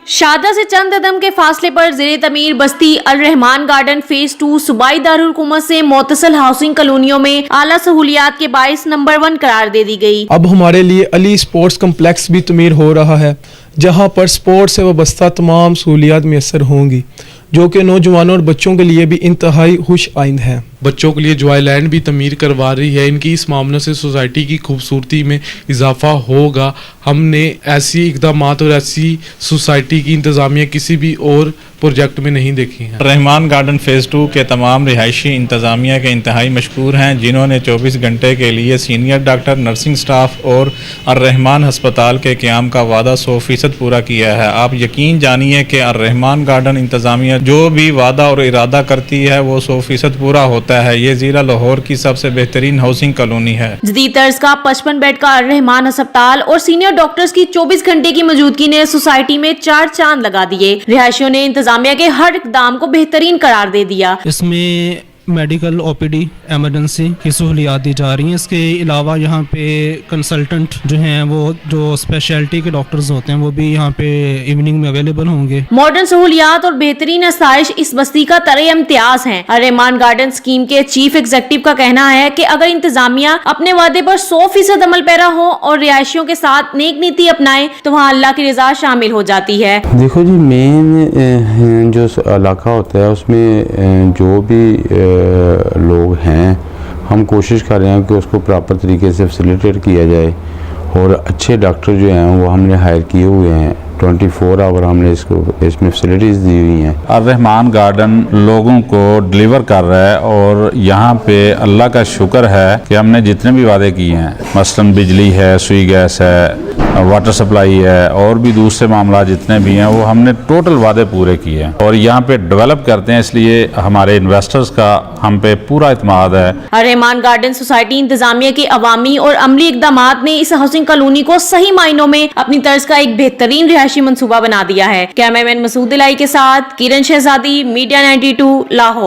شاہدرہ سے چند قدم کے فاصلے پر زیر تعمیر بستی الرحمان گارڈن فیز 2 صوبائی دارالحکومت سے متصل ہاؤسنگ کالونیوں میں اعلی سہولیات کے باعث نمبر 1 قرار دے دی گئی۔ اب ہمارے لیے اعلی اسپورٹس کمپلیکس بھی تعمیر ہو رہا ہے، جہاں پر اسپورٹس سے وابستہ تمام سہولیات میسر ہوں گی، جو کہ نوجوانوں اور بچوں کے لیے بھی انتہائی خوش آئند ہے۔ بچوں کے لیے جوائے لینڈ بھی تعمیر کروا رہی ہے۔ ان کی اس معاملے سے سوسائٹی کی خوبصورتی میں اضافہ ہوگا۔ ہم نے ایسی اقدامات اور ایسی سوسائٹی کی انتظامیہ کسی بھی اور پروجیکٹ میں نہیں دیکھی ہیں۔ الرحمان گارڈن فیز 2 کے تمام رہائشی انتظامیہ کے انتہائی مشکور ہیں، جنہوں نے 24 گھنٹے کے لیے سینئر ڈاکٹر، نرسنگ سٹاف اور الرحمان ہسپتال کے قیام کا وعدہ 100% پورا کیا ہے۔ آپ یقین جانیے کہ الرحمان گارڈن انتظامیہ جو بھی وعدہ اور ارادہ کرتی ہے وہ 100% پورا ہوتا ہے۔ یہ ضلع لاہور کی سب سے بہترین ہاؤسنگ کالونی ہے۔ جدید طرز کا 55 بیڈ کا الرحمان ہسپتال اور سینئر ڈاکٹرز کی 24 گھنٹے کی موجودگی نے سوسائٹی میں 4 چاند لگا دیے۔ رہائشیوں نے انتظامیہ کے ہر اقدام کو بہترین قرار دے دیا۔ اس میں میڈیکل او پی ڈی ایمرجنسی کی سہولیات دی جا رہی ہیں۔ اس کے علاوہ یہاں پہ کنسلٹنٹ جو ہیں وہ جو اسپیشلٹی کے ڈاکٹرز ہوتے ہیں وہ بھی یہاں پہ ایوننگ میں اویلیبل ہوں گے۔ ماڈرن سہولیات اور بہترین آسائش اس بستی کا طرح امتیاز ہیں۔ الرحمان گارڈن اسکیم کے چیف ایگزیکٹو کا کہنا ہے کہ اگر انتظامیہ اپنے وعدے پر 100% عمل پیرا ہو اور رہائشیوں کے ساتھ نیک نیتی اپنائے تو وہاں اللہ کی رضا شامل ہو جاتی ہے۔ دیکھو جی، مین جو علاقہ ہوتا ہے اس میں جو بھی لوگ ہیں، ہم کوشش کر رہے ہیں کہ اس کو پراپر طریقے سے فیسیلیٹیٹ کیا جائے، اور اچھے ڈاکٹر جو ہیں وہ ہم نے ہائر کیے ہوئے ہیں۔ 24 آور ہم نے اس میں فیسیلیٹیز دی ہوئی ہیں۔ الرحمان گارڈن لوگوں کو ڈلیور کر رہا ہے، اور یہاں پہ اللہ کا شکر ہے کہ ہم نے جتنے بھی وعدے کیے ہیں، مثلاً بجلی ہے، سوئی گیس ہے، واٹر سپلائی ہے، اور بھی دوسرے معاملات جتنے بھی ہیں وہ ہم نے ٹوٹل وعدے پورے کیے ہیں، اور یہاں پہ ڈیولپ کرتے ہیں، اس لیے ہمارے انویسٹرز کا ہم پہ پورا اعتماد ہے۔ الرحمان گارڈن سوسائٹی انتظامیہ کے عوامی اور عملی اقدامات نے اس ہاؤسنگ کالونی کو صحیح معنوں میں اپنی طرز کا ایک بہترین رہائشی منصوبہ بنا دیا ہے۔ کیمرہ مین الرحمان کے ساتھ کرن شہزادی، میڈیا 92 لاہور۔